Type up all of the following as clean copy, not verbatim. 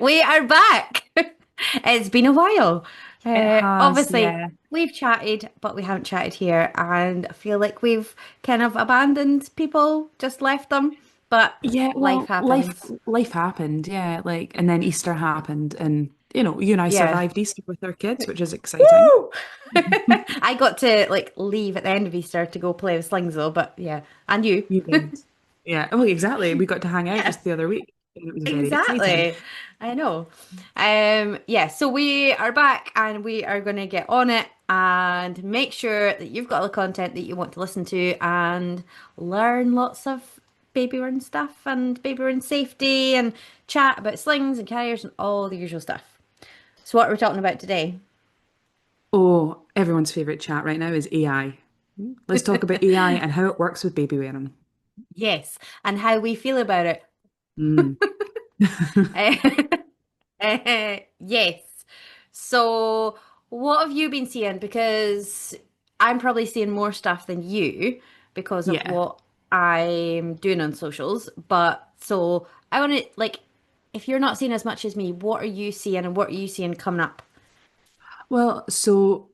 We are back. It's been a while. It has, Obviously, yeah. we've chatted, but we haven't chatted here, and I feel like we've kind of abandoned people, just left them. But Yeah, life well, life happens. life happened, yeah. And then Easter happened and you and I Yeah. survived Easter with our kids, which is exciting. Woo! I got to like leave at the end of Easter to go play with slings though, but yeah, and you. You did. Yeah, well, exactly. We got to hang out Yeah. just the other week, and it was very exciting. Exactly. I know. Yeah, so we are back and we are going to get on it and make sure that you've got all the content that you want to listen to and learn lots of baby run stuff and baby run safety and chat about slings and carriers and all the usual stuff. So what are we talking about today? Oh, everyone's favorite chat right now is AI. Let's talk about AI and how it works with baby wearing. Yes, and how we feel about it. Mm. Yes. So, what have you been seeing? Because I'm probably seeing more stuff than you because of Yeah. what I'm doing on socials. But so I want to like, if you're not seeing as much as me, what are you seeing and what are you seeing coming up? Well, so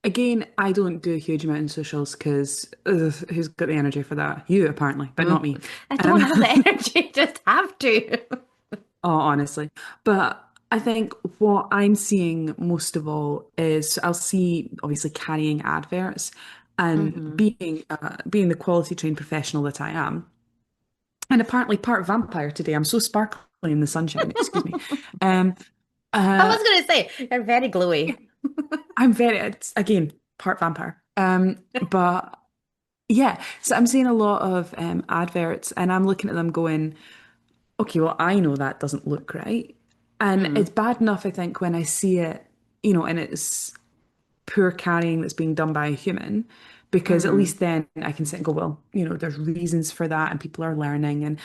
again, I don't do a huge amount in socials because who's got the energy for that? You apparently, but not Mm. me. I don't Um, have the energy, just have to. oh, honestly. But I think what I'm seeing most of all is I'll see obviously carrying adverts and Hmm. being the quality trained professional that I am, and apparently part vampire today. I'm so sparkly in the sunshine. Excuse me. Um, I uh, was going to say, you're very yeah, glowy. I'm very it's, again part vampire. But yeah, so I'm seeing a lot of adverts and I'm looking at them going, okay, well, I know that doesn't look right. And Mm, it's bad enough, I think, when I see it, and it's poor carrying that's being done by a human, because at hmm. least then I can sit and go, well, there's reasons for that and people are learning and,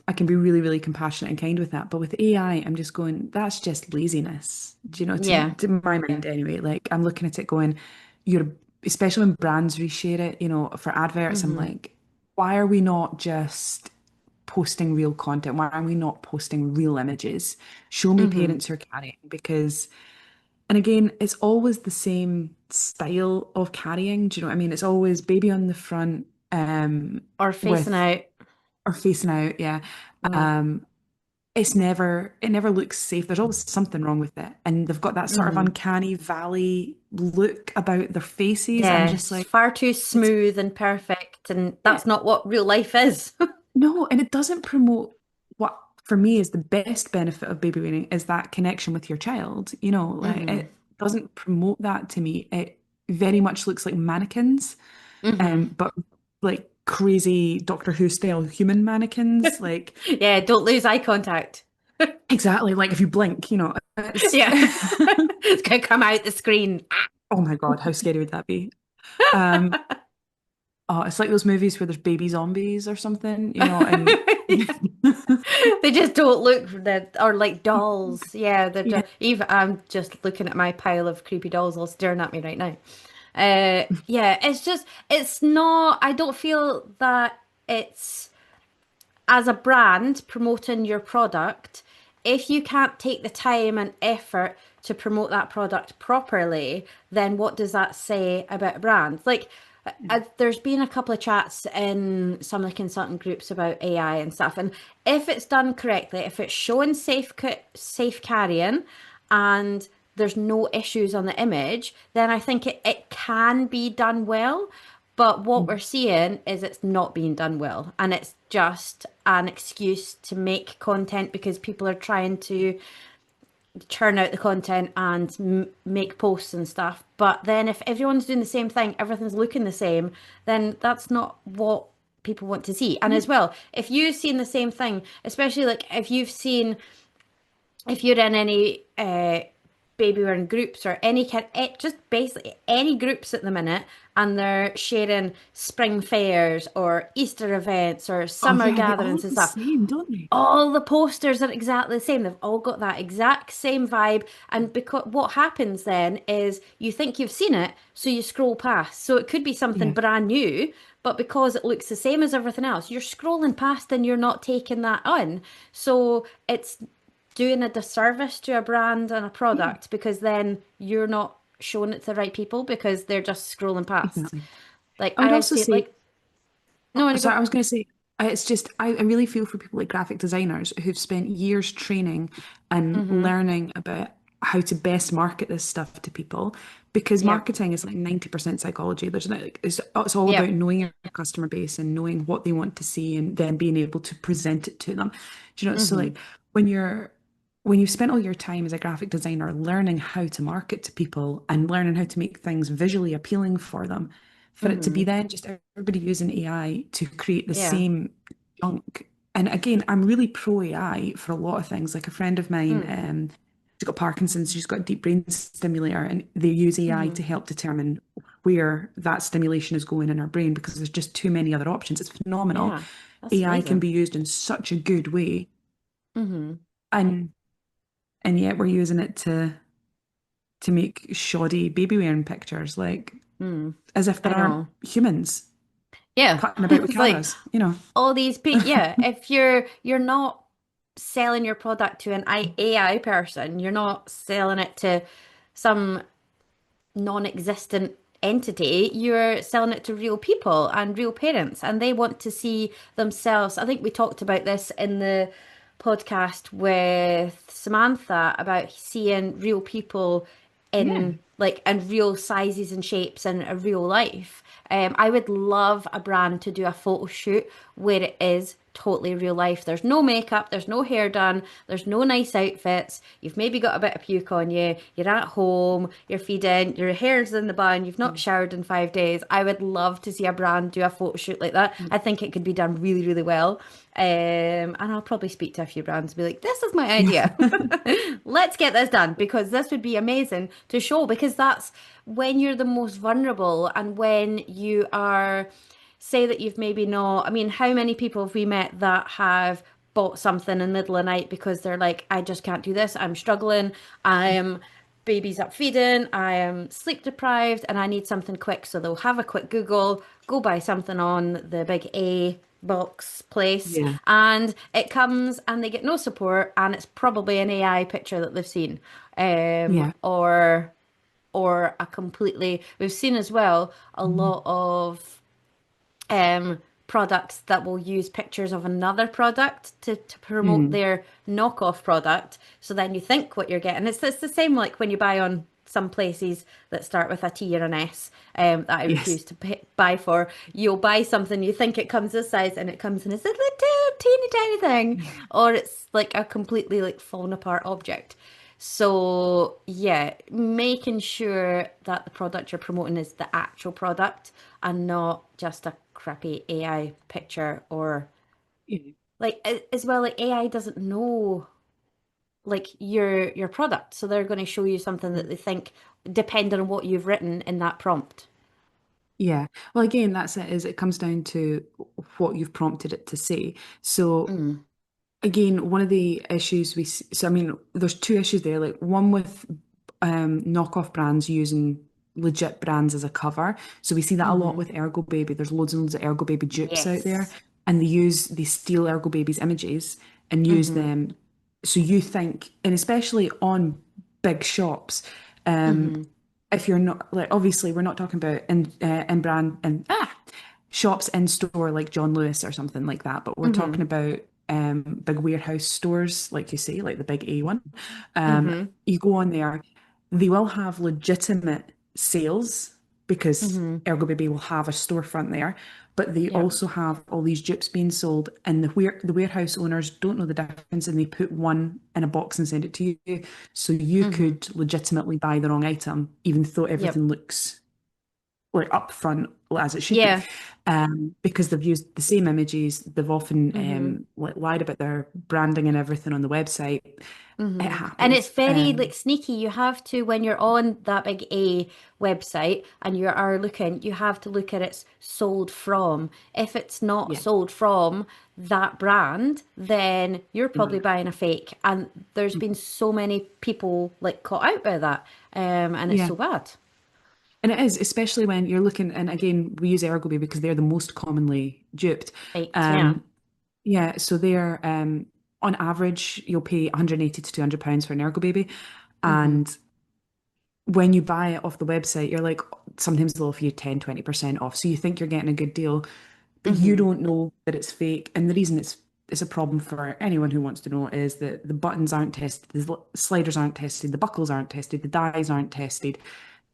I can be really, really compassionate and kind with that. But with AI, I'm just going, that's just laziness. Do you know, Yeah. to my mind anyway, like I'm looking at it going, you're, especially when brands reshare it, for adverts, I'm Hmm. like, why are we not just posting real content? Why are we not posting real images? Show me Hmm. parents who are carrying because, and again, it's always the same style of carrying. Do you know what I mean? It's always baby on the front, Or facing with out. or facing out. Yeah. Mm. Um, it never looks safe. There's always something wrong with it. And they've got that sort of Hmm. uncanny valley look about their faces. I'm just Yes, like, far too it's, smooth and perfect, and yeah, that's not what real life is. no, and it doesn't promote what for me is the best benefit of baby weaning is that connection with your child. Like Hmm. it doesn't promote that to me. It very much looks like mannequins, Hmm. but like crazy Doctor Who style human mannequins. Like Yeah, don't lose eye contact. exactly, like if you blink, it's Yeah, it's gonna come out the screen. oh my God, how scary would that be? Um, oh, it's like those movies where there's baby zombies or something, and They just don't look that or like dolls. Yeah, they're yeah. just, even I'm just looking at my pile of creepy dolls all staring at me right now. Yeah, it's just it's not. I don't feel that it's as a brand promoting your product, if you can't take the time and effort to promote that product properly, then what does that say about a brand? Like, there's been a couple of chats in some of the consultant groups about AI and stuff, and if it's done correctly, if it's showing safe carrying, and there's no issues on the image, then I think it can be done well. But what we're seeing is it's not being done well, and it's just an excuse to make content because people are trying to churn out the content and make posts and stuff. But then if everyone's doing the same thing, everything's looking the same, then that's not what people want to see. And as well, if you've seen the same thing, especially like if you're in any baby wearing groups or any kind, just basically any groups at the minute, and they're sharing spring fairs or Easter events or Oh summer yeah, they all gatherings look and the stuff. same, don't they? All the posters are exactly the same. They've all got that exact same vibe. And because what happens then is you think you've seen it, so you scroll past. So it could be something Yeah. brand new, but because it looks the same as everything else, you're scrolling past and you're not taking that on. So it's doing a disservice to a brand and a Yeah, product because then you're not showing it to the right people because they're just scrolling past. exactly. Like I would I've also seen, say, like, no, I want to sorry, go. I was going to say, it's just, I really feel for people like graphic designers who've spent years training and Mm-hmm. learning about how to best market this stuff to people because Yep. marketing is like 90% psychology. There's no, like, it's all about Yep. knowing your customer base and knowing what they want to see and then being able to present it to them. Do you know, so Mm-hmm. like when you're, when you've spent all your time as a graphic designer learning how to market to people and learning how to make things visually appealing for them, for it to be Mm-hmm. then just everybody using AI to create the Yeah. same junk. And again, I'm really pro AI for a lot of things. Like a friend of mine, Mm. she's got Parkinson's, she's got a deep brain stimulator, and they use AI Mm-hmm. to help determine where that stimulation is going in her brain because there's just too many other options. It's phenomenal. Yeah. That's AI can amazing. be used in such a good way, Mm-hmm. and yet we're using it to make shoddy baby wearing pictures, like Mm. as if there I aren't know. humans Yeah. cutting about with It's like cameras, you know. all these yeah, if you're not selling your product to an AI person, you're not selling it to some non-existent entity, you're selling it to real people and real parents, and they want to see themselves. I think we talked about this in the podcast with Samantha about seeing real people Yeah, in like in real sizes and shapes in a real life. I would love a brand to do a photo shoot where it is totally real life. There's no makeup, there's no hair done, there's no nice outfits. You've maybe got a bit of puke on you, you're at home, you're feeding, your hair's in the bun, you've not showered in 5 days. I would love to see a brand do a photo shoot like that. I think it could be done really, really well. And I'll probably speak to a few brands and be like, this is my idea. Let's get this done because this would be amazing to show because that's when you're the most vulnerable and when you are, say that you've maybe not, I mean, how many people have we met that have bought something in the middle of the night because they're like, I just can't do this. I'm struggling. I'm baby's up feeding. I am sleep deprived and I need something quick. So they'll have a quick Google, go buy something on the big A box place yeah, and it comes and they get no support and it's probably an AI picture that they've seen yeah. or a completely we've seen as well a lot of products that will use pictures of another product to promote Mm. their knockoff product. So then you think what you're getting. It's the same like when you buy on some places that start with a T or an S that I Yes. refuse to buy for. You'll buy something, you think it comes this size, and it comes in as a little teeny tiny thing, Yeah. or it's like a completely like fallen apart object. So, yeah, making sure that the product you're promoting is the actual product and not just a crappy AI picture or Yeah. like as well like AI doesn't know like your product. So they're going to show you something that they think depending on what you've written in that prompt. Yeah. Well, again, that's it, is it comes down to what you've prompted it to say. So Mm, again, one of the issues so I mean, there's two issues there. Like one with knockoff brands using legit brands as a cover. So we see that a lot mm-hmm. with Ergo Baby. There's loads and loads of Ergo Baby dupes out there, Yes. and they steal Ergo Baby's images and use Mm-hmm. them. So you think, and especially on big shops, um, Mm-hmm. if you're not like obviously we're not talking about in brand and shops in store like John Lewis or something like that, but we're Mm-hmm. talking about big warehouse stores, like you say, like the big A one. Mm-hmm. You go on there, they will have legitimate sales because Mm-hmm. Ergo Baby will have a storefront there, but they Yep. also have all these dupes being sold, and the warehouse owners don't know the difference, and they put one in a box and send it to you, so you Mm-hmm. could legitimately buy the wrong item, even though Yep. everything looks like upfront as it should be, Yeah. because they've used the same images. They've often Mm-hmm. like lied about their branding and everything on the website. It And it's happens. very like sneaky. You have to, when you're on that big A website and you are looking, you have to look at it's sold from. If it's not Yeah, sold from that brand, then you're probably no. buying a fake. And there's been so many people like caught out by that. And it's Yeah, so bad. and it is, especially when you're looking. And again, we use Ergoby because they're the most commonly duped. Right. Yeah. Um, yeah, so they're. on average, you'll pay 180 to £200 for an Ergo baby. Hmm. And when you buy it off the website, you're like, sometimes they'll offer you 10, 20% off. So you think you're getting a good deal, but you Hmm. don't know that it's fake. And the reason it's a problem for anyone who wants to know is that the buttons aren't tested, the sliders aren't tested, the buckles aren't tested, the dies aren't tested.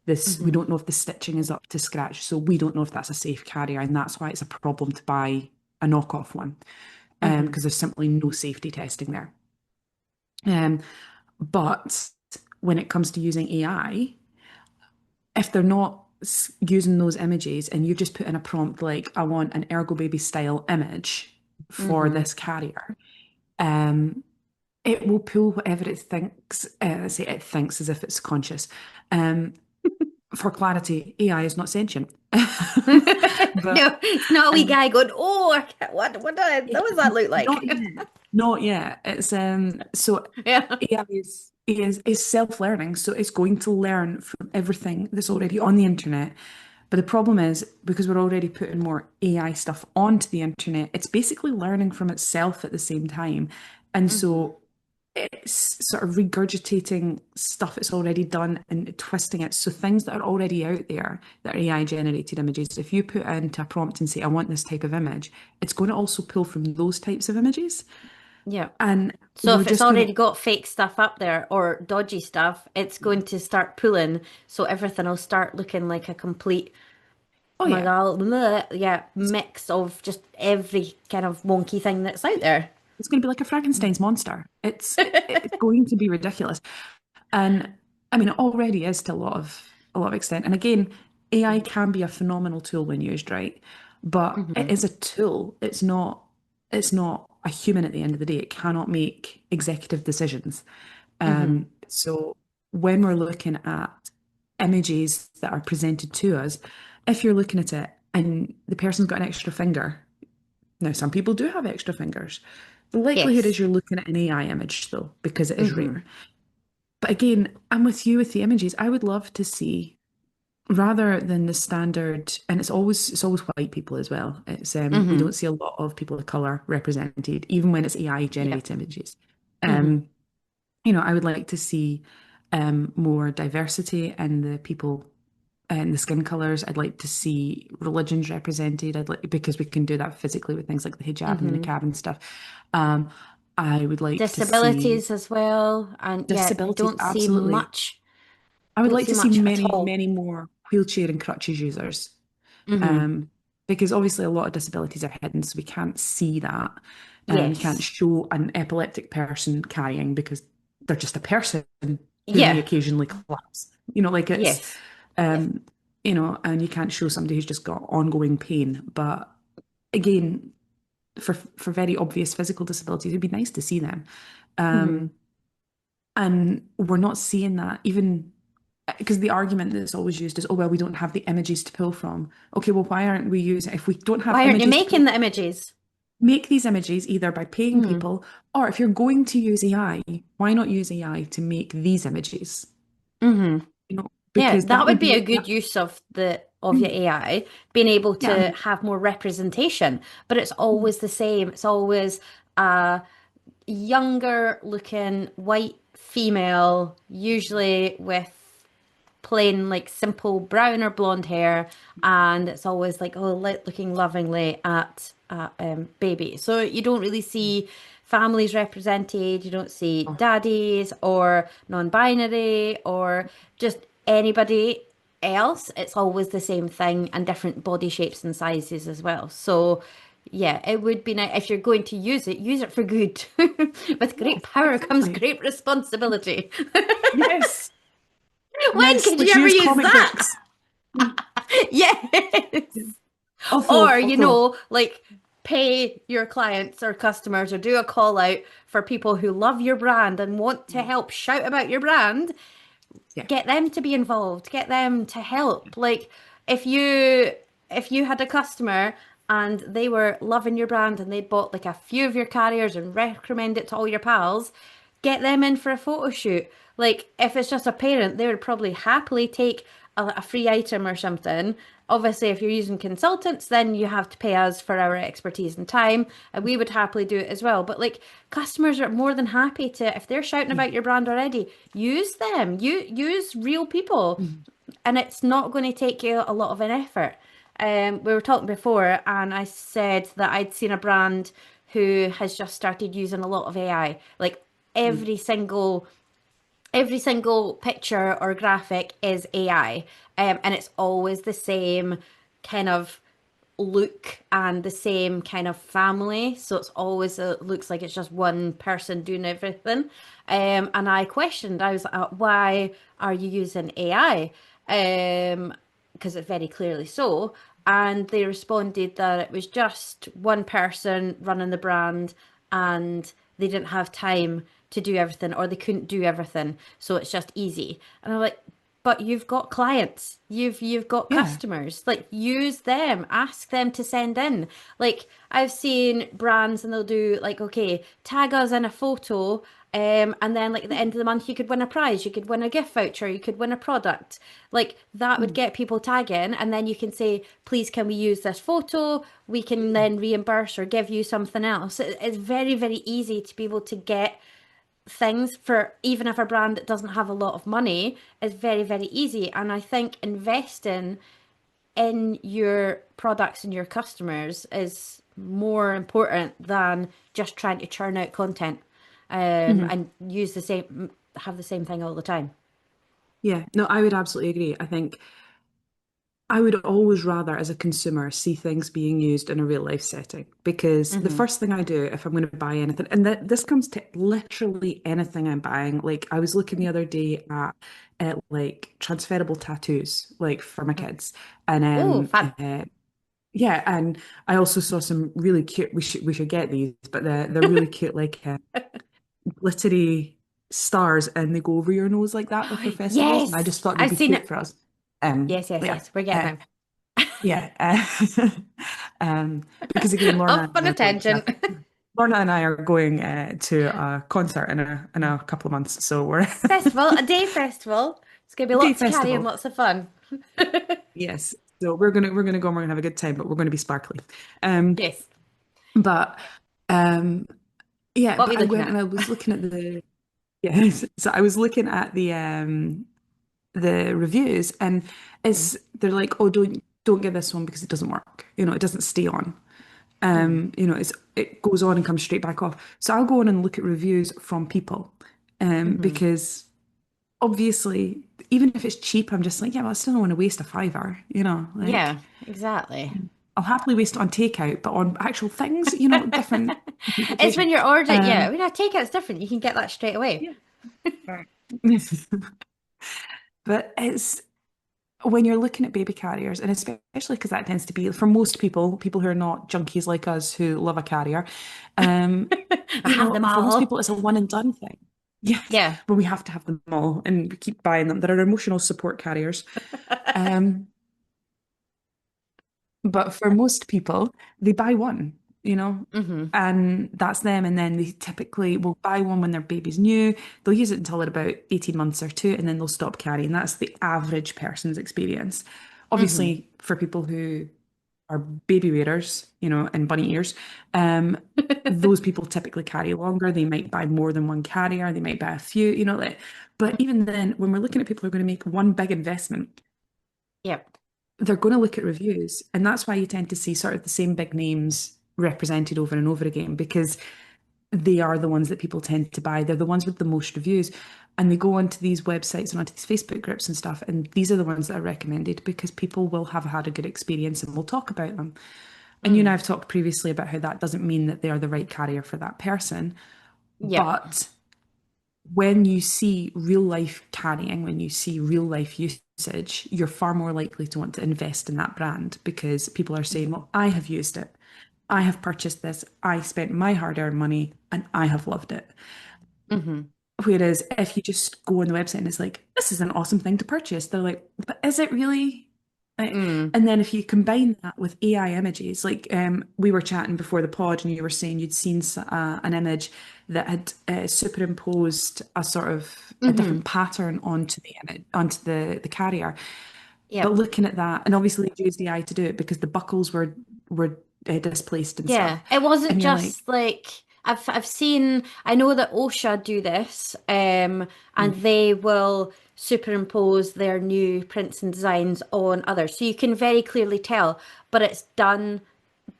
This we Hmm. don't know if the stitching is up to scratch, so we don't know if that's a safe carrier, and that's why it's a problem to buy a knockoff one, Hmm. because there's simply no safety testing there. Um, but when it comes to using AI, if they're not using those images and you just put in a prompt like, I want an Ergo Baby style image for Hmm. this carrier, um, it will pull whatever it thinks, I say it thinks as if it's conscious. Um, for clarity, AI is not sentient. But No, it's not a wee um, guy going, "Oh, what does that look not like?" yet. Not yet. It's so Yeah. AI is self-learning, so it's going to learn from everything that's already on the internet. But the problem is because we're already putting more AI stuff onto the internet, it's basically learning from itself at the same time. And Hmm. so it's sort of regurgitating stuff it's already done and twisting it. So things that are already out there that are AI generated images, if you put into a prompt and say, I want this type of image, it's going to also pull from those types of images. Yeah. And So we're if it's just going to, already got fake stuff up there or dodgy stuff, it's going to start pulling. So everything will start looking like a complete oh yeah, yeah, mix of just every kind of wonky thing that's out there. it's going to be like a Frankenstein's monster. It's going to be ridiculous. And I mean, it already is to a lot of extent. And again, AI can be a phenomenal tool when used right, but it Hmm. is a tool. It's not a human at the end of the day. It cannot make executive decisions. Hmm. So when we're looking at images that are presented to us, if you're looking at it and the person's got an extra finger, now some people do have extra fingers. The likelihood is Yes. you're looking at an AI image though, because it is Hmm. rare. But again, I'm with you with the images. I would love to see rather than the standard, and it's always white people as well. It's we Hmm. don't see a lot of people of color represented, even when it's AI Yeah. generated images. Hmm. Um, I would like to see more diversity in the people and the skin colors. I'd like to see religions represented. I'd like because we can do that physically with things like the hijab and the Hmm. niqab and stuff. Um, I would like to see Disabilities as well. And yeah, disabilities, absolutely. I would don't like see to see much at many, all. many more wheelchair and crutches users. Hmm. Um, because obviously a lot of disabilities are hidden, so we can't see that. You can't Yes. show an epileptic person carrying because they're just a person who may Yeah. occasionally collapse. Like it's, Yes. Yeah. um, and you can't show somebody who's just got ongoing pain. But again, for very obvious physical disabilities, it'd be nice to see them. Hmm. Um, and we're not seeing that even because the argument that's always used is, oh, well, we don't have the images to pull from. Okay, well, why aren't we using, if we don't have Why aren't you images to pull making the from, images? make these images either by paying Hmm. people or if you're going to use AI, why not use AI to make these images? Hmm. Yeah, Because that that would would be be, a good use of your mm, AI, being able yeah, to have more representation. But it's mm, always the same. It's always a younger looking white female, usually with plain like simple brown or blonde hair, and it's always like looking lovingly at baby. So you don't really see families represented. You don't see oh, daddies or non-binary or just anybody else. It's always the same thing and different body shapes and sizes as well. So yeah, it would be nice if you're going to use it for good. With yes, great power comes exactly. great responsibility. Yes, When yes, could you let's ever use use comic that? books. Mm. Yes. Although, Or, although, like pay your clients or customers or do a call out for people who love your brand and want to mm, help shout about your brand, yeah, get them to be involved, get them to help. Like if you had a customer and they were loving your brand and they bought like a few of your carriers and recommend it to all your pals, get them in for a photo shoot. Like if it's just a parent, they would probably happily take a free item or something Obviously, if you're using consultants, then you have to pay us for our expertise and time, and we would happily do it as well. But like customers are more than happy to, if they're shouting Yeah. about your brand already, use them. You use real people, Mhm. and it's not going to take you a lot of an effort. We were talking before, and I said that I'd seen a brand who has just started using a lot of AI. Like Mm. every single picture or graphic is AI, and it's always the same kind of look and the same kind of family. So it's always looks like it's just one person doing everything. And I questioned, I was like, why are you using AI? Because it very clearly so. And they responded that it was just one person running the brand and they didn't have time to do everything or they couldn't do everything. So it's just easy. And I'm like, but you've got clients, you've got Yeah. customers. Like use them, ask them to send in. Like I've seen brands and they'll do like, okay, tag us in a photo, and then like at the end of the month you could win a prize, you could win a gift voucher, you could win a product. Like that would Mm. get people tagging, and then you can say, please, can we use this photo? We can then reimburse or give you something else. It's very, very easy to be able to get things for even if a brand that doesn't have a lot of money is very, very easy. And I think investing in your products and your customers is more important than just trying to churn out content, Mhm. and use the same, have the same thing all the time. Yeah. No, I would absolutely agree. I think I would always rather, as a consumer, see things being used in a real life setting because the Hmm. first thing I do if I'm going to buy anything, and this comes to literally anything I'm buying. Like I was looking the other day at like transferable tattoos, like for my kids, and Oh, fun. yeah, and I also saw some really cute. We should get these, but they're really cute, like glittery stars, and they go over your nose like that, like for festivals. And I just Yes, thought they'd I've be seen cute it. for us. Yes, yes, Yeah. yes, we're getting Uh, them. yeah, because again, Off on a tangent. Lorna and I are going to a concert in a couple of months, so we're Festival, a day festival. It's gonna be day lots of carry and festival. lots of fun. Yes, so we're gonna go and we're gonna have a good time, but we're gonna be sparkly. Um, Yes. but um, yeah, What are but we I looking went and at? I was looking at the yes, so I was looking at the reviews, and Mm-hmm. they're like, oh, don't get this one because it doesn't work. It doesn't stay on. It goes on and comes straight back off. So I'll go on and look at reviews from people, Mm-hmm. because obviously, even if it's cheap, I'm just like, yeah, well, I still don't want to waste a fiver, like Yeah, exactly. I'll happily waste it on takeout, but on actual things, different It's when situation. you're ordering, yeah. Um, When I take it's different. You can get that straight away. yeah, right. But it's when you're looking at baby carriers, and especially because that tends to be for most people who are not junkies like us who love a carrier, um, I have them for most all. people, it's a one and done thing. Yes, Yeah. but we have to have them all and we keep buying them. There are emotional support carriers. Um, but for most people, they buy one, Hmm. and that's them. And then they typically will buy one when their baby's new. They'll use it until at about 18 months or two, and then they'll stop carrying. That's the average person's experience. Hmm. Obviously, for people who are baby wearers, and bunny ears, um, those people typically carry longer. They might buy more than one carrier. They might buy a few, like, but even then, when we're looking at people who are going to make one big investment, Yep. they're going to look at reviews. And that's why you tend to see sort of the same big names represented over and over again because they are the ones that people tend to buy. They're the ones with the most reviews. And they go onto these websites and onto these Facebook groups and stuff. And these are the ones that are recommended because people will have had a good experience and will talk about them. And you and I Mm. have talked previously about how that doesn't mean that they are the right carrier for that person. Yep. But when you see real life carrying, when you see real life usage, you're far more likely to want to invest in that brand because people are saying, well, I have used it. I have purchased this. I spent my hard earned money and I have loved it. Hmm. Whereas if you just go on the website and it's like, this is an awesome thing to purchase, they're like, but is it really? Like, Mm. and then if you combine that with AI images, like we were chatting before the pod, and you were saying you'd seen an image that had superimposed a sort of a Hmm. different pattern onto the image, onto the carrier. But Yep. looking at that, and obviously they used the eye to do it because the buckles were displaced and Yeah, stuff. it wasn't And you're like, just like I've seen I know that OSHA do this, and mm, they will superimpose their new prints and designs on others. So you can very clearly tell, but it's done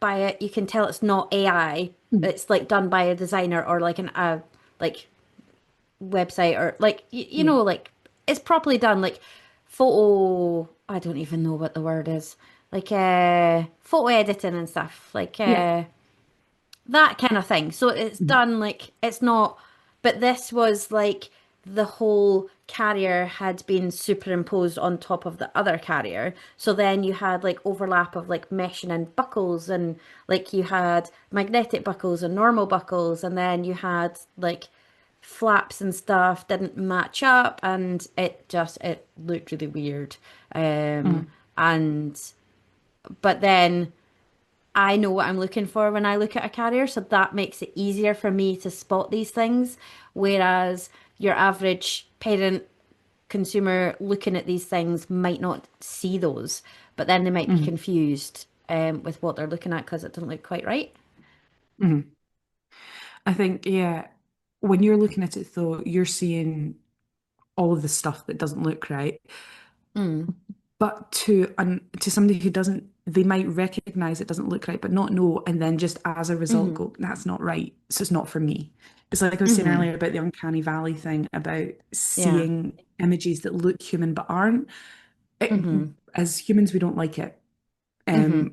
by it. You can tell it's not AI. mm, It's like done by a designer or like an like website or like you yeah, know like it's properly done like photo I don't even know what the word is like photo editing and stuff like yeah, that kind of thing. So it's mm, done like it's not, but this was like the whole carrier had been superimposed on top of the other carrier. So then you had like overlap of like meshing and buckles, and like you had magnetic buckles and normal buckles, and then you had like flaps and stuff didn't match up, and it looked really weird. mm, And but then I know what I'm looking for when I look at a carrier, so that makes it easier for me to spot these things. Whereas your average parent consumer looking at these things might not see those, but then they might be mm, confused with what they're looking at because it doesn't look quite right. mm. I think, yeah, when you're looking at it though, you're seeing all of the stuff that doesn't look right. Mm, But to somebody who doesn't, they might recognize it doesn't look right, but not know, and then just as a result mm-hmm, go, that's not right. So it's not for me. It's like I was saying mm-hmm. earlier about the uncanny valley thing about Yeah. seeing images that look human but aren't. It, Mm-hmm. as humans, we don't like it. Mm-hmm.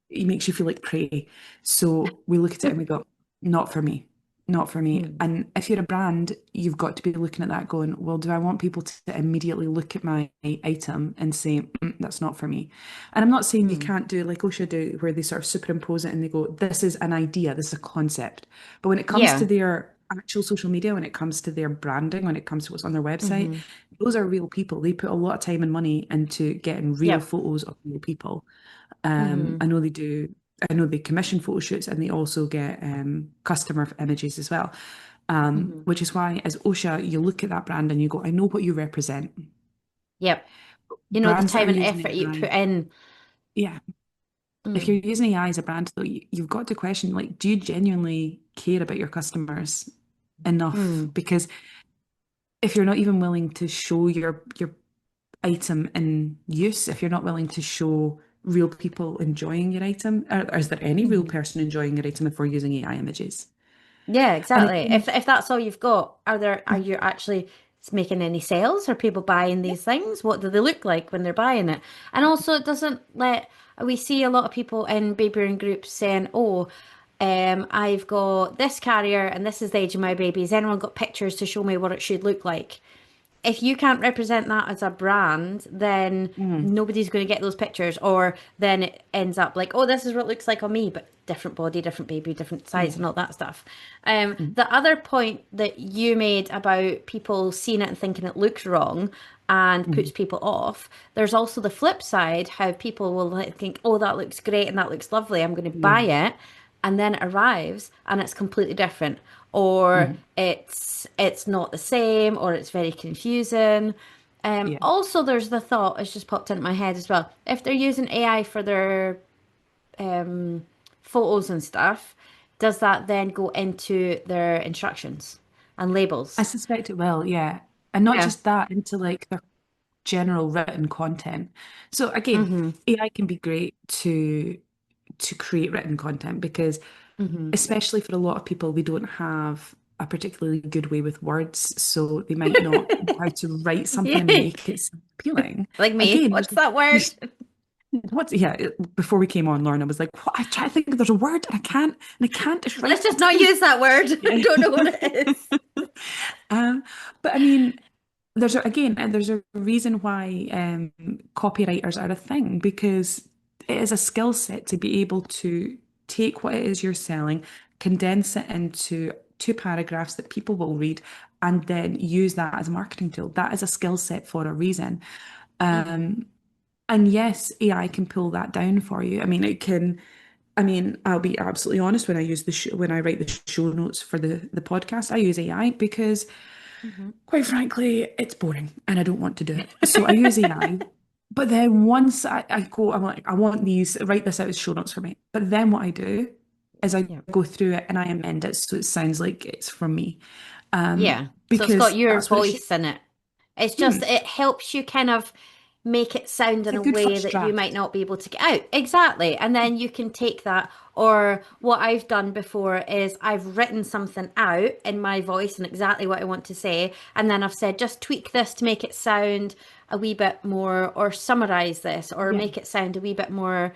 It makes you feel like prey. So we look at it and we go, not for me, not for me. Mm-hmm. And if you're a brand, you've got to be looking at that going, well, do I want people to immediately look at my item and say, that's not for me? And I'm not saying you can't do like OSHA do, where they sort of superimpose it and they go, this is an idea, this is a concept. But when it comes to Yeah. their actual social media, when it comes to their branding, when it comes to what's on their website, Mm-hmm. those are real people. They put a lot of time and money into getting real Yep. photos of real people. Mm-hmm. I know they do. I know they commission photo shoots and they also get customer images as well. Mm-hmm. Which is why, as OSHA, you look at that brand and you go, I know what you represent. Yep. You know the Brands that are time and using effort you AI, put in. yeah. If Mm. you're using AI as a brand, though, you've got to question, like, do you genuinely care about your customers enough? Mm. Because if you're not even willing to show your item in use, if you're not willing to show real people enjoying your item, or is there any real Mm-hmm. person enjoying your item if we're using AI images? Yeah, And exactly. again, If that's all you've got, are you actually making any sales? Are people buying yeah, these things? What do they look like when they're buying it? And also, it doesn't let we see a lot of people in baby groups saying, "Oh, I've got this carrier and this is the age of my baby. Has anyone got pictures to show me what it should look like?" If you can't represent that as a brand, then mm, nobody's going to get those pictures, or then it ends up like, oh, this is what it looks like on me, but different body, different baby, different size, yeah, and all that stuff. mm, The other point that you made about people seeing it and thinking it looks wrong and puts mm, people off, there's also the flip side, how people will like think, oh, that looks great and that looks lovely, I'm going to buy yeah, it, and then it arrives and it's completely different, or mm, it's not the same, or it's very confusing. yeah. Also, there's the thought, it's just popped into my head as well. If they're using AI for their photos and stuff, does that then go into their instructions and I labels? suspect it will, yeah. And not Yeah. just that, into like their general written content. So again, Mm-hmm. AI can be great to create written content because Mm-hmm. especially for a lot of people, we don't have a particularly good way with words, so they might not know how to write something and Yeah. make it sound appealing. Like me. Again, What's that word? there's what yeah, before we came on, Lauren, I was like, what? I try to think there's a word and I can't just Let's write just it. not use that word. I Yeah. don't know what it is. Um, but I mean, there's a reason why copywriters are a thing because it is a skill set to be able to take what it is you're selling, condense it into two paragraphs that people will read, and then use that as a marketing tool. That is a skill set for a reason. Mm-hmm. And yes, AI can pull that down for you. I mean, it can. I mean, I'll be absolutely honest. When I use when I write the show notes for the podcast, I use AI because Mm-hmm. quite frankly, it's boring and I don't want to do it. So I use AI. But then once I go, I'm like, I want these, write this out as show notes for me. But then what I do is I Yeah. go through it and I amend it so it sounds like it's from me. Yeah. So it's got Because your that's what it should. voice in it. It's just, Hmm. it helps you kind of make it sound It's in a a good way first that you might draft. not be able to get out. Exactly. And then you can take that, or what I've done before is I've written something out in my voice and exactly what I want to say. And then I've said, just tweak this to make it sound a wee bit more, or summarize this, or Yeah. make it sound a wee bit more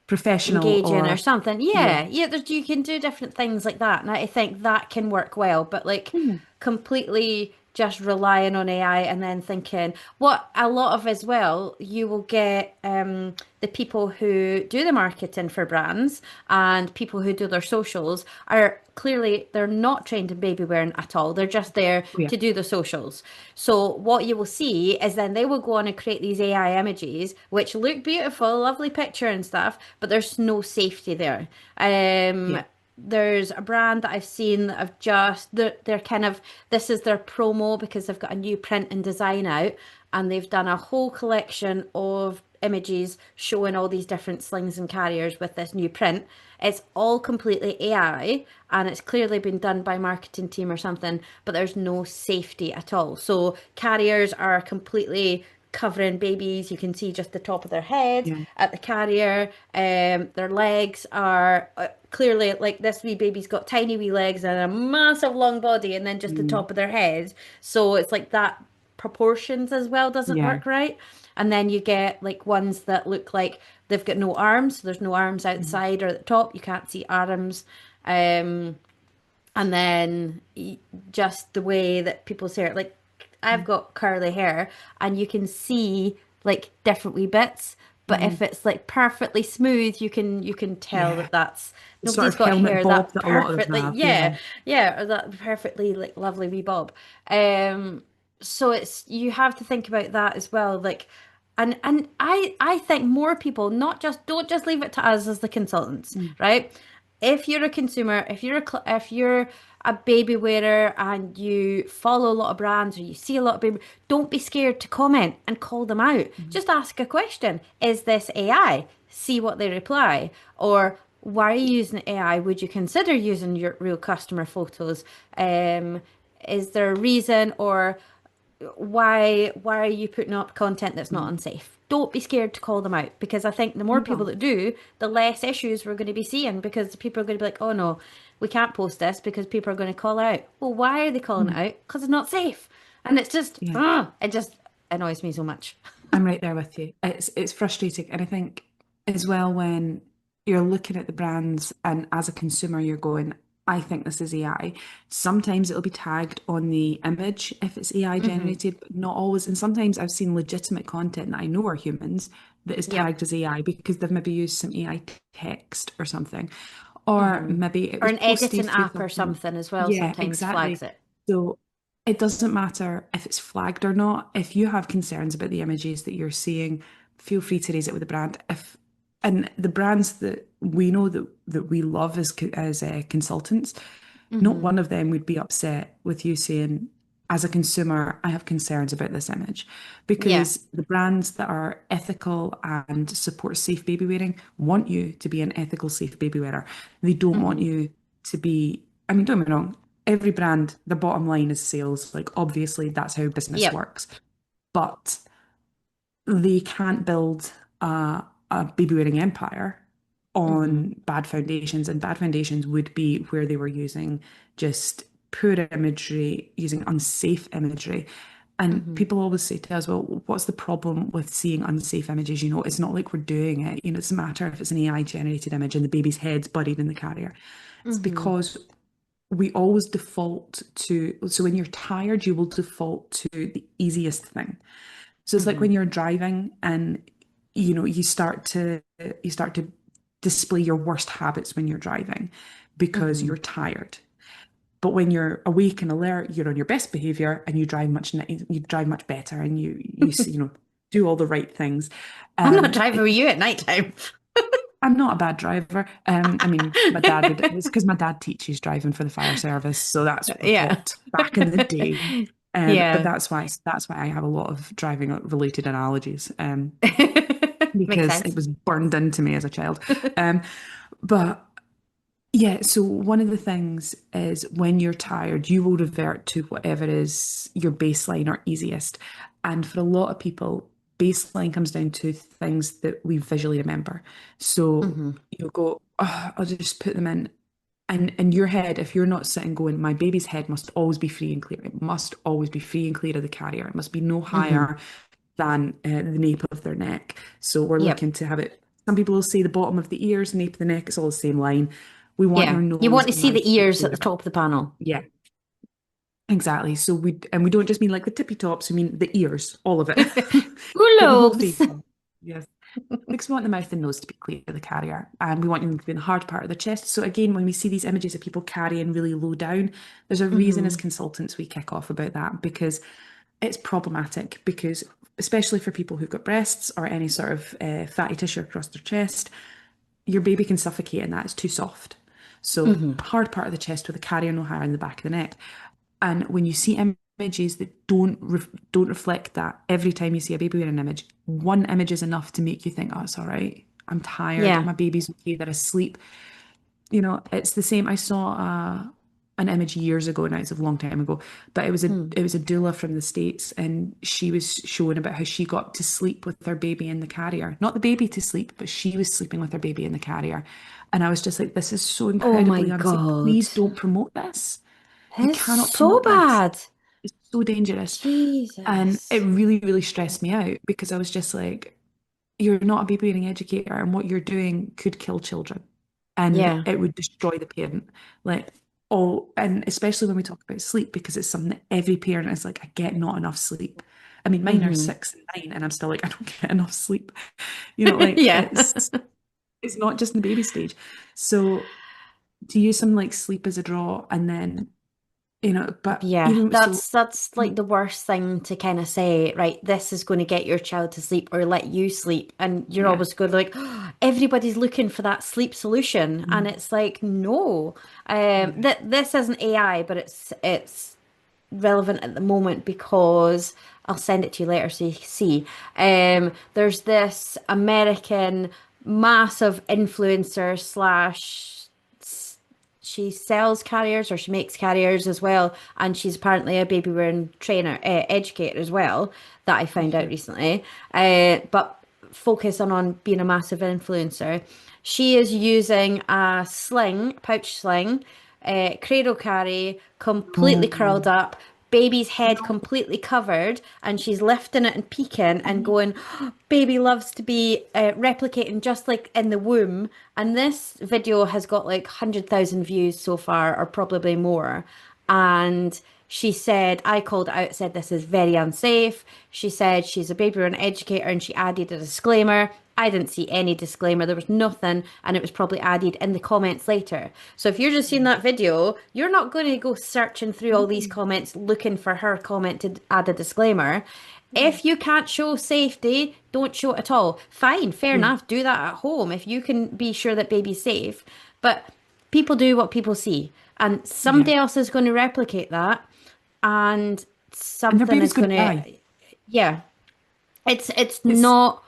Professional engaging or or, something. yeah. Yeah, you can do different things like that, and I think that can work well. But like Hmm. completely just relying on AI and then thinking what a lot of as well, you will get the people who do the marketing for brands and people who do their socials are clearly they're not trained in baby wearing at all. They're just there Oh, yeah. to do the socials. So what you will see is then they will go on and create these AI images which look beautiful, lovely picture and stuff, but there's no safety there. Yeah. There's a brand that I've seen that have just they're kind of this is their promo because they've got a new print and design out and they've done a whole collection of images showing all these different slings and carriers with this new print. It's all completely AI and it's clearly been done by marketing team or something, but there's no safety at all. So carriers are completely covering babies. You can see just the top of their head Yeah. at the carrier. Their legs are clearly like this wee baby's got tiny wee legs and a massive long body, and then just the Mm. top of their head. So it's like that proportions as well doesn't Yeah. work right. And then you get like ones that look like they've got no arms. So there's no arms Mhm. outside or at the top. You can't see arms. Um, and then just the way that people's hair, like I've got curly hair and you can see like different wee bits, but Mhm. if it's like perfectly smooth, you can tell Yeah. that that's The sort nobody's of got helmet hair bob that that a lot of perfectly, them have. Yeah. yeah, or that perfectly like lovely wee bob. Um, so it's you have to think about that as well, like and I think more people not just don't just leave it to us as the consultants, Mm. right? If you're a consumer, if you're a baby wearer and you follow a lot of brands or you see a lot of baby, don't be scared to comment and call them out. Mhm. Just ask a question. Is this AI? See what they reply. Or why are you using AI? Would you consider using your real customer photos? Um, is there a reason or why are you putting up content that's not Mhm. unsafe? Don't be scared to call them out because I think the more people No. that do, the less issues we're going to be seeing because people are going to be like, oh no, we can't post this because people are going to call it out. Well, why are they calling it Mhm. out? Because it's not safe. And it's just, Yeah. it just annoys me so much. I'm right there with you. It's frustrating. And I think as well when you're looking at the brands and as a consumer you're going, I think this is AI. Sometimes it'll be tagged on the image if it's AI Hmm. generated, but not always. And sometimes I've seen legitimate content that I know are humans that is Yep. tagged as AI because they've maybe used some AI text or something. Or Hmm. maybe it Or was an posted editing through app or something. something as well Yeah, sometimes flags exactly. it. So it doesn't matter if it's flagged or not. If you have concerns about the images that you're seeing, feel free to raise it with the brand. If and the brands that we know that we love as consultants, not Hmm. one of them would be upset with you saying, as a consumer, I have concerns about this image. Yeah. Because the brands that are ethical and support safe baby wearing want you to be an ethical, safe baby wearer. They don't want Hmm. you to be, I mean, don't get me wrong, every brand, the bottom line is sales. Like, obviously, that's how business Yep. works. But they can't build a baby wearing empire Hmm. on bad foundations, and bad foundations would be where they were using just poor imagery, using unsafe imagery. And Hmm. people always say to us, well, what's the problem with seeing unsafe images? You know, it's not like we're doing it. You know, it doesn't matter if it's an AI generated image and the baby's head's buried in the carrier. It's Hmm. because we always default to, so when you're tired, you will default to the easiest thing. So it's like Hmm. when you're driving and you know you start to display your worst habits when you're driving because Hmm. you're tired. But when you're awake and alert, you're on your best behavior and you drive much better and you know do all the right things. I'm not Um, driving it, with you at night time. I'm not a bad driver. I mean, my dad would. It's because my dad teaches driving for the fire service, so that's what we're Yeah. taught back in the day. But Yeah. that's why I have a lot of driving related analogies, Makes because it sense. was burned into me as a child. Um, but yeah, so one of the things is when you're tired, you will revert to whatever is your baseline or easiest. And for a lot of people, baseline comes down to things that we visually remember. So Hmm. you'll go, oh, I'll just put them in. And in your head, if you're not sitting going, my baby's head must always be free and clear. It must always be free and clear of the carrier. It must be no Hmm. higher than the nape of their neck. So we're Yep. looking to have it. Some people will say the bottom of the ears, nape of the neck, it's all the same line. We want Yeah. your You nose want to and see mouth the to be ears at the clear. top of the panel. Yeah, exactly. So we don't just mean like the tippy tops, we mean the ears, all of it. Who The whole thing. knows? Yes. Because we want the mouth and nose to be clear of the carrier, and we want them to be in the hard part of the chest. So again, when we see these images of people carrying really low down, there's a reason as Hmm. consultants we kick off about that, because it's problematic, because especially for people who've got breasts or any sort of fatty tissue across their chest, your baby can suffocate and that is too soft. So Hmm. hard part of the chest with a carrier no higher in the back of the neck. And when you see images that don't reflect that, every time you see a baby wearing an image, one image is enough to make you think, oh, it's all right. I'm tired. Yeah. My baby's okay. They're asleep. It's the same. I saw an image years ago. Now it's a long time ago, but Hmm. it was a doula from the States, and she was showing about how she got to sleep with her baby in the carrier. Not the baby to sleep, but she was sleeping with her baby in the carrier. And I was just like, this is so Oh my incredibly unsafe. God. Please don't promote this. You It's cannot so promote this. bad. It's so dangerous. And it Jesus. really, really stressed me out, because I was just like, you're not a baby wearing educator, and what you're doing could kill children, and Yeah. it would destroy the parent. Like, oh, and especially when we talk about sleep, because it's something that every parent is like, I get not enough sleep. I mean, mine are Hmm. 6 and 9, and I'm still like, I don't get enough sleep. Like Yeah. it's not just in the baby stage. So to use something like sleep as a draw, and then but Yeah, even so, that's like the worst thing to kind of say, right? This is going to get your child to sleep or let you sleep, and you're yeah. always going like, everybody's looking for that sleep solution, and Mm, it's like, no, yeah. that this isn't AI, but it's relevant at the moment because I'll send it to you later so you can see. There's this American massive influencer slash she sells carriers or she makes carriers as well, and she's apparently a baby wearing trainer, educator as well, that I found out Okay. recently. But focusing on being a massive influencer, she is using a sling, pouch sling, cradle carry, completely curled No. up, baby's head No. completely covered, and she's lifting it and peeking and going, baby loves to be replicating just like in the womb. And this video has got like 100,000 views so far, or probably more. And she said, I called it out, said this is very unsafe. She said she's a baby and educator, and she added a disclaimer. I didn't see any disclaimer. There was nothing, and it was probably added in the comments later. So if you're just seeing that video, you're not going to go searching through all these No. comments looking for her comment to add a disclaimer. No. If you can't show safety, don't show it at all. Fine, fair Yeah. enough. Do that at home if you can be sure that baby's safe. But people do what people see, and Yeah. somebody else is going to replicate that, and And their something baby's is going going to to, die. it's It's not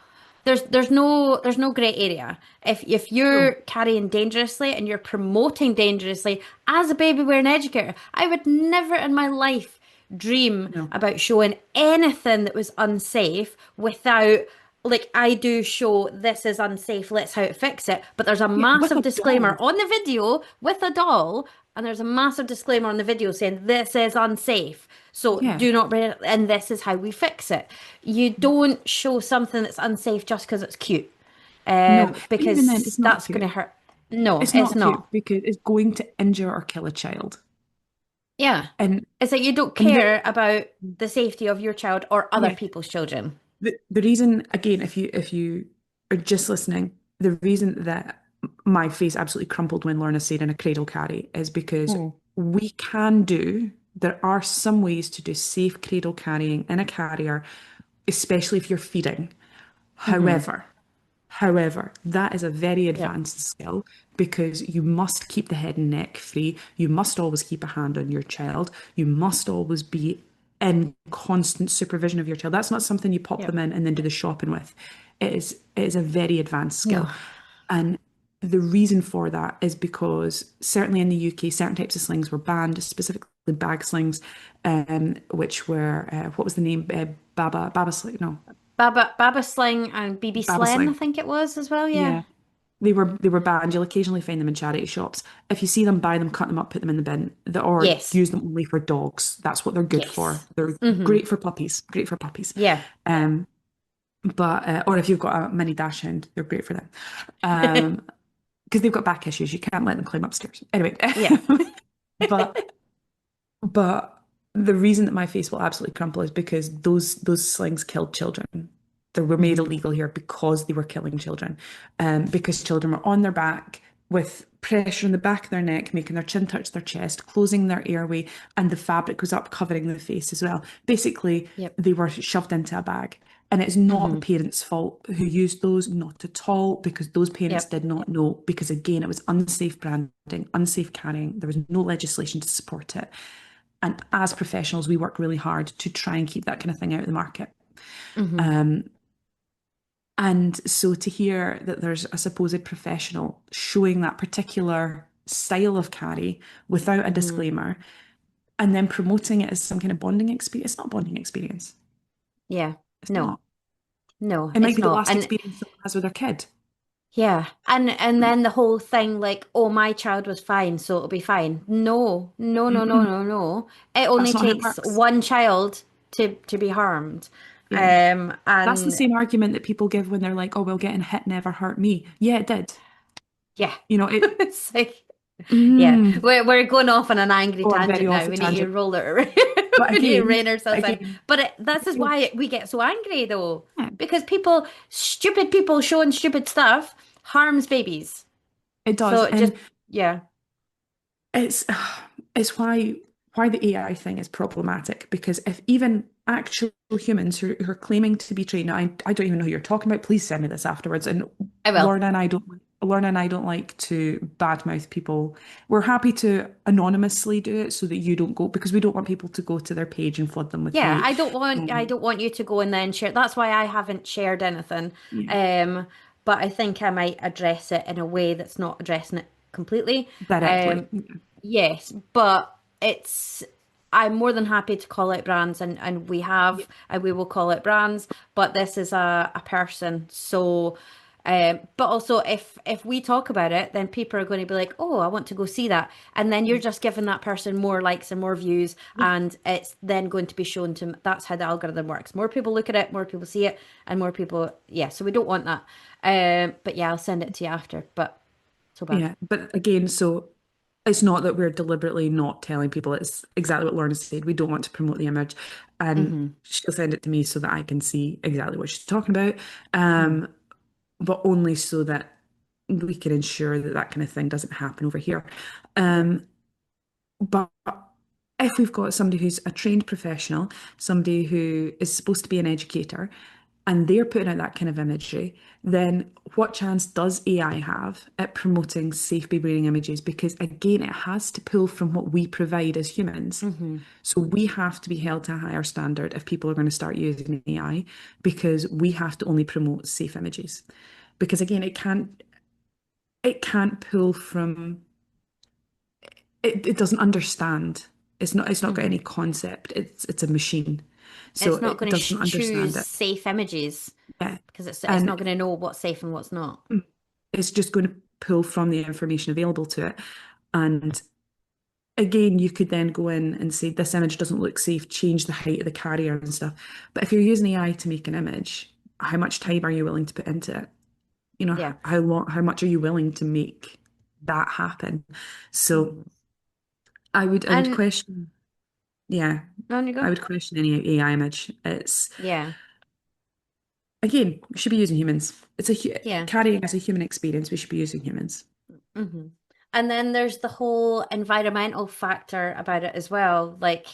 there's no gray area. If you're no, carrying dangerously and you're promoting dangerously as a baby wearing educator, I would never in my life dream no. about showing anything that was unsafe without, like, I do show this is unsafe, let's how to fix it. But there's a Yeah, with massive a disclaimer doll. on the video with a doll, and there's a massive disclaimer on the video saying this is unsafe. So Yeah. do not bring it, and this is how we fix it. You don't show something that's unsafe just because it's cute, No, but even then, because it's not that's going to cute. hurt. No, It's it's not cute not. because it's going to injure or kill a child. Yeah. And It's like you don't and care about the safety of your child or other yeah, people's children. the reason again, if you are just listening, the reason that my face absolutely crumpled when Lorna said in a cradle carry is because Hmm. there are some ways to do safe cradle carrying in a carrier, especially if you're feeding. Hmm. However, However, that is a very Yeah. advanced skill, because you must keep the head and neck free. You must always keep a hand on your child. You must always be in constant supervision of your child. That's not something you pop Yep. them in and then do the shopping with. It is a very advanced skill. No. And the reason for that is because certainly in the UK, certain types of slings were banned, specifically bag slings, which were what was the name? Baba sling? No, Baba Sling and BB Baba Slen, I sling. think it was as well. Yeah. Yeah. They were banned. You'll occasionally find them in charity shops. If you see them, buy them, cut them up, put them in the bin, or Yes. use them only for dogs. That's what they're good for. Yes. They're Mm-hmm. great for puppies. Great for puppies. Yeah. Um, but or if you've got a mini dash hound, they're great for them. Um, because they've got back issues. You can't let them climb upstairs. Anyway, Yeah. but but the reason that my face will absolutely crumple is because those slings killed children. They were made Hmm. illegal here because they were killing children, because children were on their back with pressure in the back of their neck, making their chin touch their chest, closing their airway, and the fabric was up covering the face as well. Basically, Yep. they were shoved into a bag. And it's not the Hmm. parents' fault who used those, not at all, because those parents Yep. did not know. Because again, it was unsafe branding, unsafe carrying. There was no legislation to support it. And as professionals, we work really hard to try and keep that kind of thing out of the market. Hmm. Um, and so to hear that there's a supposed professional showing that particular style of carry without a Hmm. disclaimer and then promoting it as some kind of bonding experience, it's not a bonding experience. Yeah. It's No. not. No, It might it's be the not. last And experience someone has with their kid. yeah, and then the whole thing like, oh, my child was fine, so it'll be fine. No, no, no, no, Mm-mm, no, no. It that's only not how it takes works. one child to be harmed. Yeah. That's the And same argument that people give when they're like, oh, well, getting hit never hurt me. Yeah, it did. yeah, You know, it, it's like yeah, mm, we're going off on an angry oh, I'm very tangent now. off the We need to tangent. roll it. But We need to again, rein ourselves in. again, But this is again, why we get so angry though, yeah, because stupid people showing stupid stuff harms babies. it does. So just And yeah. it's it's why the AI thing is problematic because if even actual humans who are claiming to be trained, now I don't even know who you're talking about. Please send me this afterwards. And I will. Lorna and I don't like to badmouth people. We're happy to anonymously do it so that you don't go because we don't want people to go to their page and flood them with Yeah, hate. I Um, don't want you to go and then share. That's why I haven't shared anything. yeah, Um, but I think I might address it in a way that's not addressing it completely. directly. Um, yes, but it's I'm more than happy to call out brands and we Yeah, have and we will call out brands, but this is a person. So but also if we talk about it, then people are going to be like, oh, I want to go see that. And then you're yeah, just giving that person more likes and more views, yeah, and it's then going to be shown to that's how the algorithm works. More people look at it, more people see it, and more people, yeah, so we don't want that. But yeah, I'll send it to you after. But so bad. yeah. But again, so it's not that we're deliberately not telling people. It's exactly what Lorna said. We don't want to promote the image, and Mm-hmm. she'll send it to me so that I can see exactly what she's talking about. Mm-hmm. But only so that we can ensure that that kind of thing doesn't happen over here. Yep. Um, but if we've got somebody who's a trained professional, somebody who is supposed to be an educator, and they're putting out that kind of imagery, then what chance does AI have at promoting safe baby wearing images? Because again, it has to pull from what we provide as humans. Mm-hmm. So we have to be held to a higher standard if people are going to start using AI, because we have to only promote safe images. Because again, it can't pull from it doesn't understand. It's not got Mm-hmm. any concept. It's a machine. So It's not it going to doesn't choose understand it. safe images Yeah. because it's And not going to know what's safe and what's not. it's just going to pull from the information available to it. And again, you could then go in and say, this image doesn't look safe, change the height of the carrier and stuff. But if you're using AI to make an image, how much time are you willing to put into it? Yeah. How much are you willing to make that happen? So Mm-hmm. I would And question, yeah, on you I go. would question any AI image. It's Yeah. again, we should be using humans. Yeah. Carrying as a human experience, we should be using humans. Hmm. And then there's the whole environmental factor about it as well, like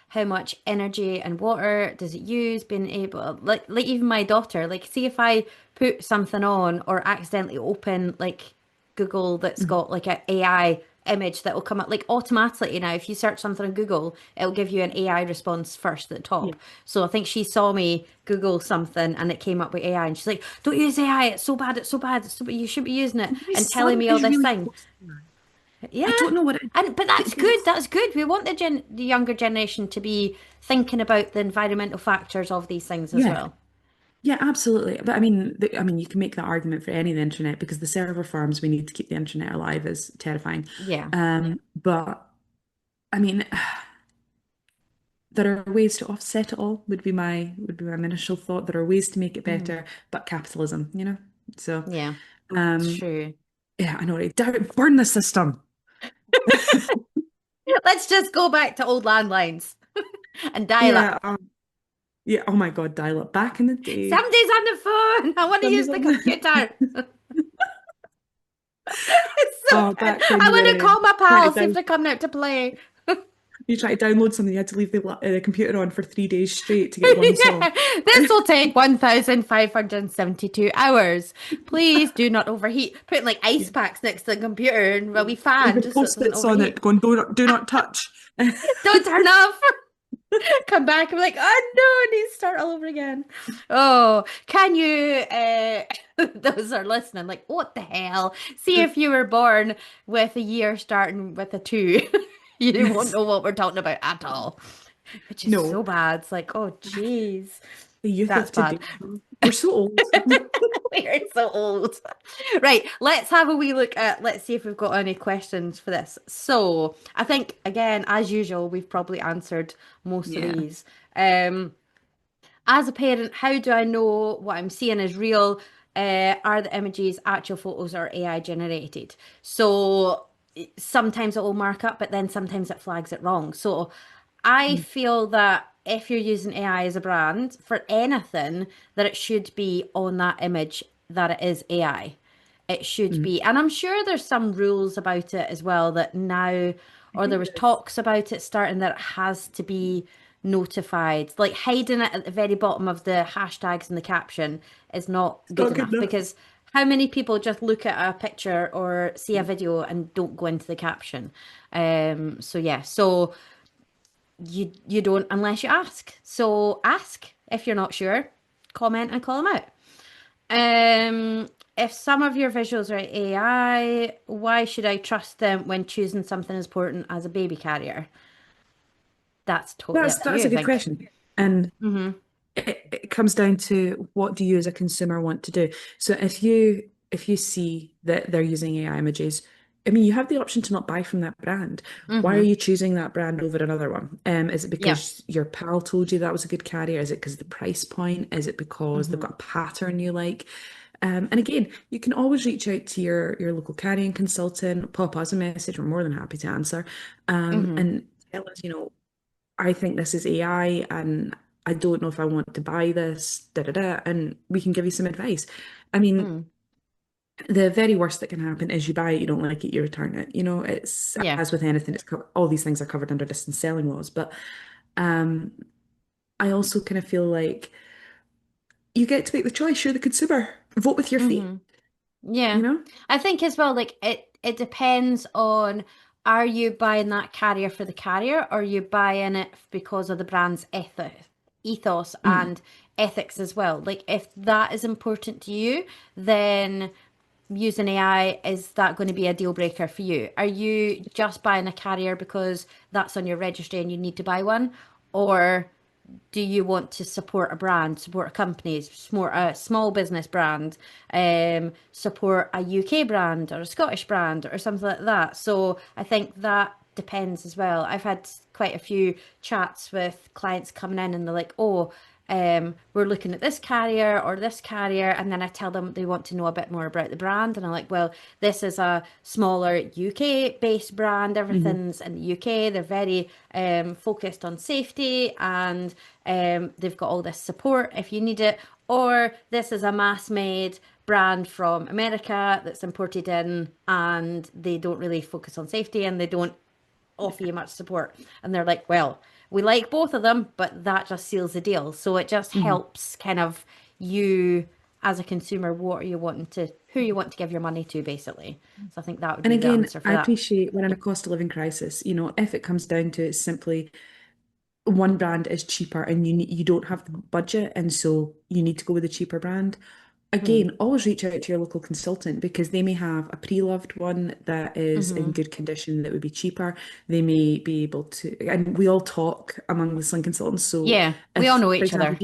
how much energy and water does it use, being able like even my daughter, like see if I put something on or accidentally open like Google that's Mhm. got like a AI image that will come up like automatically now. If you search something on Google, it'll give you an AI response first at the Yeah. top. So I think she saw me Google something and it came up with AI, and she's like, "Don't use AI. It's so bad. It's so bad. It's so bad. You shouldn't be using it." My And telling son me all is this really thing. close to that. I Yeah. don't know what it And but that's good. because That's good. We want the younger generation to be thinking about the environmental factors of these things as yeah, well. yeah, absolutely. But I mean, you can make that argument for any of the internet because the server farms we need to keep the internet alive is terrifying. Yeah. But I mean, there are ways to offset it all. Would be my initial thought. There are ways to make it Mhm. better, but capitalism, you know. So, Yeah. It's um, true. yeah, I know. Right? Burn the system. Let's just go back to old landlines and dial Yeah, up. yeah. Oh my God, dial up back in the day. Somebody's on the phone. I want to use Somebody's the on the computer. It's so oh, fun. back when I you want to were call my trying to pals, see if down they're coming out to play. you try to download something, you had to leave the computer on for 3 days straight to get one song. Yeah, this will take 1,572 hours. Please do not overheat. Putting like ice Yeah. packs next to the computer and a wee With fan the just so it doesn't post-its on it overheat. going, do not touch. Don't turn off. Come back. I'm like, oh no, I need to start all over again. Oh, can you, those are listening, like, what the hell? See if you were born with a year starting with a two. You won't Yes. know what we're talking about at all, which is so No, bad. It's like, oh, jeez, the youth that's of bad. today. We're so old. We're so old. Right, let's have a wee look at, let's see if we've got any questions for this. So, I think, again, as usual, we've probably answered most of Yeah. these. Um, as a parent, how do I know what I'm seeing is real? Are the images actual photos or AI generated? So sometimes it will mark up, but then sometimes it flags it wrong. So I Mm, feel that if you're using AI as a brand for anything, that it should be on that image that it is AI. It should mm. be. And I'm sure there's some rules about it as well that now, I or there think was there is. talks about it starting that it has to be notified. Like hiding it at the very bottom of the hashtags and the caption is not It's good not good enough enough. because how many people just look at a picture or see a video and don't go into the caption? So yeah, so you don't unless you ask. So ask if you're not sure, comment and call them out. If some of your visuals are AI, why should I trust them when choosing something as important as a baby carrier? That's totally up to That's you, a I good think. question. And Hmm. it comes down to what do you as a consumer want to do. So if you see that they're using AI images, I mean, you have the option to not buy from that brand. Why are Hmm. you choosing that brand over another one? Is it Yeah. because your pal told you that was a good carrier? Is it because of the price point? Is it because they've Hmm. got a pattern you like? And again, you can always reach out to your local carrying consultant, pop us a message. We're more than happy to answer. Hmm. And tell us, I think this is AI and I don't know if I want to buy this, da da da, and we can give you some advice. I mean, Mm. the very worst that can happen is you buy it, you don't like it, you return it. It's Yeah. as with anything, all these things are covered under distance selling laws. But um, I also kind of feel like you get to make the choice. You're the consumer. Vote with your feet, Hmm. Yeah. you know? I think as well, like it depends on are you buying that carrier for the carrier or are you buying it because of the brand's ethos Mm, and ethics as well. Like if that is important to you, then using AI, is that going to be a deal breaker for you? Are you just buying a carrier because that's on your registry and you need to buy one? Or do you want to support a brand, support a company, support a small business brand, support a UK brand or a Scottish brand or something like that? So I think that depends as well. I've had quite a few chats with clients coming in and they're like, oh, we're looking at this carrier or this carrier, and then I tell them they want to know a bit more about the brand, and I'm like, well, this is a smaller UK based brand. mhm. Everything's in the UK. They're very focused on safety, and they've got all this support if you need it. Or this is a mass made brand from America that's imported in, and they don't really focus on safety, and they don't offer you much support. And they're like, well, we like both of them, but that just seals the deal. So it just Mhm. helps kind of you as a consumer, what are you wanting to, who you want to give your money to, basically. So I think that would And be the again, answer for I that. appreciate we're in a cost of living crisis. If it comes down to it, simply one brand is cheaper and you don't have the budget, and so you need to go with the cheaper brand. Mm. Again, always reach out to your local consultant because they may have a pre-loved one that is in Hmm. good condition that would be cheaper. They may be able to, and we all talk among the sling consultants. So Yeah, we all if, know for each example, other.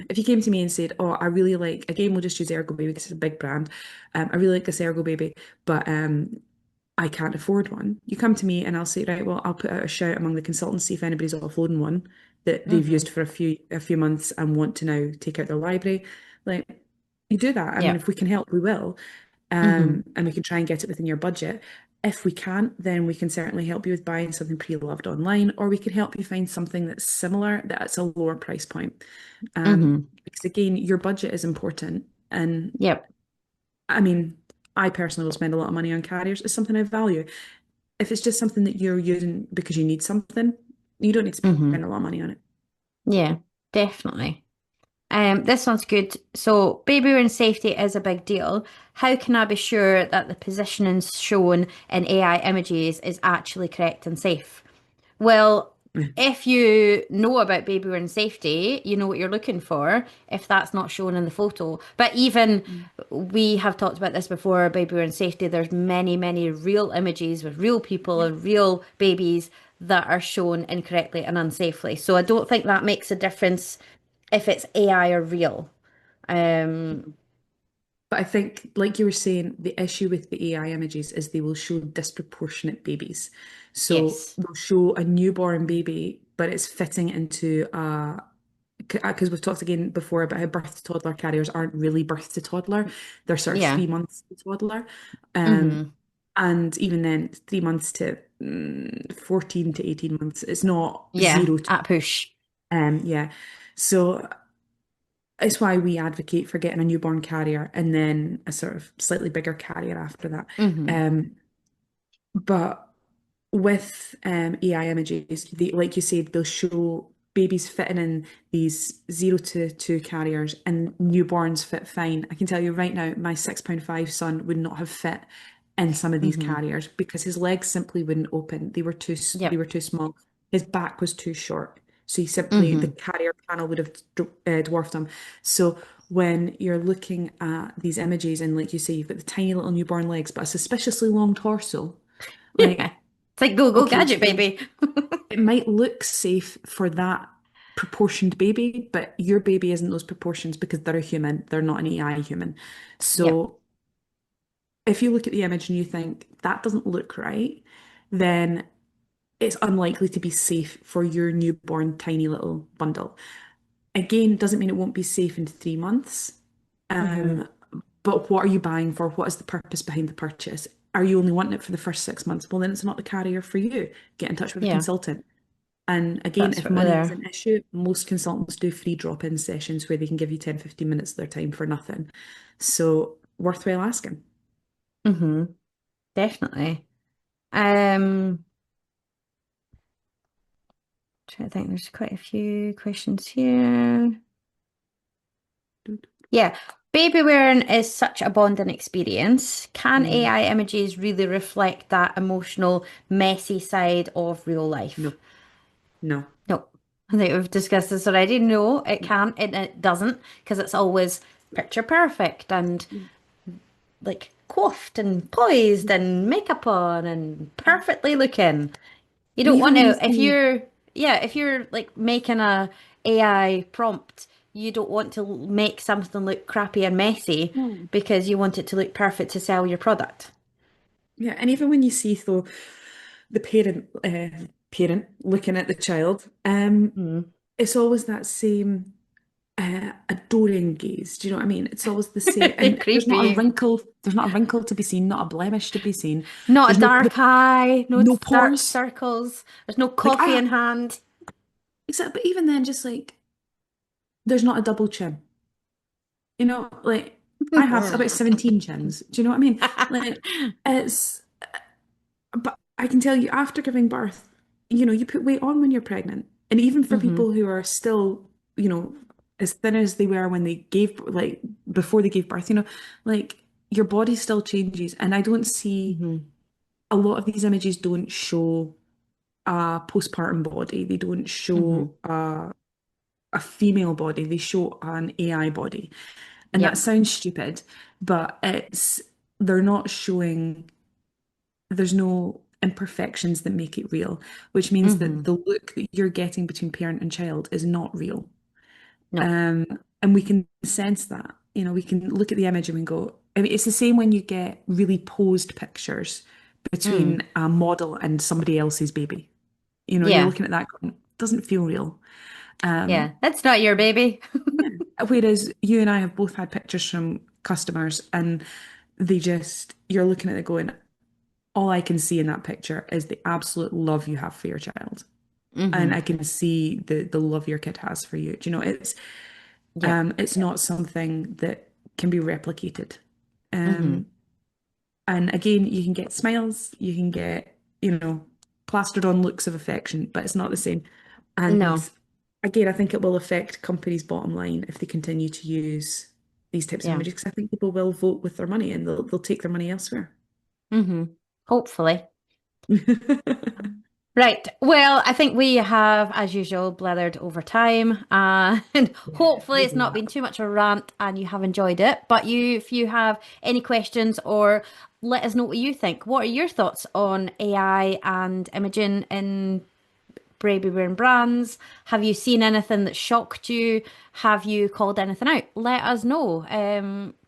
if you came to me and said, "Oh, I really like," again, we'll just use Ergo Baby because it's a big brand. I really like this Ergo Baby, but I can't afford one. You come to me and I'll say, right, well, I'll put out a shout among the consultants, see if anybody's offloading one that they've Hmm. used for a few months and want to now take out their library. Like, you do that. I mean, Yeah. if we can help, we will. Hmm. And we can try and get it within your budget. If we can't, then we can certainly help you with buying something pre-loved online, or we can help you find something that's similar, that's a lower price point. Hmm. Because again, your budget is important. And Yep. I mean, I personally will spend a lot of money on carriers. It's something I value. If it's just something that you're using because you need something, you don't need to Hmm. spend a lot of money on it. Yeah, definitely. This one's good. So, baby wearing safety is a big deal. How can I be sure that the positioning shown in AI images is actually correct and safe? Well, if you know about baby wearing safety, you know what you're looking for if that's not shown in the photo. But even Mm. we have talked about this before, baby wearing safety, there's many, many real images with real people Yeah. and real babies that are shown incorrectly and unsafely. So I don't think that makes a difference if it's AI or real. Um, But I think, like you were saying, the issue with the AI images is they will show disproportionate babies. So yes. they'll show a newborn baby, but it's fitting into because we've talked again before about how birth to toddler carriers aren't really birth to toddler. They're sort of Yeah. 3 months to toddler. Um, Hmm. and even then, 3 months to 14 to 18 months. It's not Yeah. zero to, At push. yeah. So it's why we advocate for getting a newborn carrier and then a sort of slightly bigger carrier after that. Hmm. Um, but with AI images, like you said, they'll show babies fitting in these 0 to 2 carriers and newborns fit fine. I can tell you right now, my 6.5 son would not have fit in some of these Hmm. carriers because his legs simply wouldn't open. They Yep. were too small. His back was too short. So the Hmm. carrier panel would have dwarfed him. So when you're looking at these images and like you say, you've got the tiny little newborn legs, but a suspiciously long torso, like, Yeah. It's like go go okay, gadget so baby. it might look safe for that proportioned baby, but your baby isn't those proportions because they're a human. They're not an AI human. Yep. So if you look at the image and you think that doesn't look right, then it's unlikely to be safe for your newborn tiny little bundle. Again, doesn't mean it won't be safe in 3 months. Hmm. Um, but what are you buying for? What is the purpose behind the purchase? Are you only wanting it for the first 6 months? Well, then it's not the carrier for you. Get in touch with a Yeah. consultant. And again, That's if what we're money is there. an issue, most consultants do free drop-in sessions where they can give you 10, 15 minutes of their time for nothing. So worthwhile asking. Hmm. Definitely. Um, trying to think, there's quite a few questions here. Yeah. Baby wearing is such a bonding experience. Can Mm, AI images really reflect that emotional, messy side of real life? no, no. No. I think we've discussed this already. No, it can't and it doesn't because it's always picture perfect and like coiffed and poised and makeup on and Yeah. perfectly looking. You And don't even want when you to if see, you're like making a AI prompt, you don't want to make something look crappy and messy no. because you want it to look perfect to sell your product. Yeah, and even when you see though the parent looking at the child, Mm. it's always that same adoring gaze. Do you know what I mean? It's always the same, and there's not a Creepy. wrinkle. There's not a wrinkle to be seen, not a blemish to be seen. Not a There's dark eye, no no dark pores. circles. There's no Like coffee in hand. except, but even then, just like there's not a double chin. Like I have about 17 chins. Do you know what I mean? Like it's, but I can tell you after giving birth, you put weight on when you're pregnant. And even for Hmm. people who are still, you know, as thin as they were when they gave, like before they gave birth, like your body still changes. And I don't see Hmm. a lot of these images don't show a postpartum body. They don't Hmm. show a female body. They show an AI body. And that Yep. sounds stupid, but they're not showing, there's no imperfections that make it real, which means that Hmm. the look that you're getting between parent and child is not real. No. Um, and we can sense that. We can look at the image and we go, I mean, it's the same when you get really posed pictures between Mm. a model and somebody else's baby. You're Yeah. looking at that going, doesn't feel real. Yeah. Um, That's not your baby. yeah. Whereas you and I have both had pictures from customers and you're looking at it going, all I can see in that picture is the absolute love you have for your child. And Hmm. I can see the love your kid has for you. Do you know, Yep. it's not something that can be replicated. Hmm. Um, and again, you can get smiles, you can get, plastered on looks of affection, but it's not the same. And No. again, I think it will affect companies' bottom line if they continue to use these types of Yeah. images, because I think people will vote with their money and they'll take their money elsewhere. Hmm. Hopefully. Right. Well, I think we have, as usual, blathered over time, and Yeah, hopefully we it's not will. been too much of a rant and you have enjoyed it. But if you have any questions or let us know what you think. What are your thoughts on AI and imaging in Babywearing brands? Have you seen anything that shocked you? Have you called anything out? Let us know.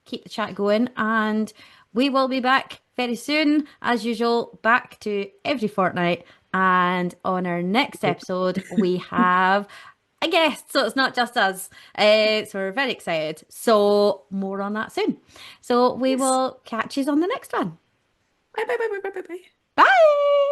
Keep the chat going, and we will be back very soon, as usual, back to every fortnight. And on our next Hope. episode, we have a guest, so it's not just us. So we're very excited. So more on that soon. So we Yes. will catch you on the next one. Bye bye bye bye bye bye bye. Bye.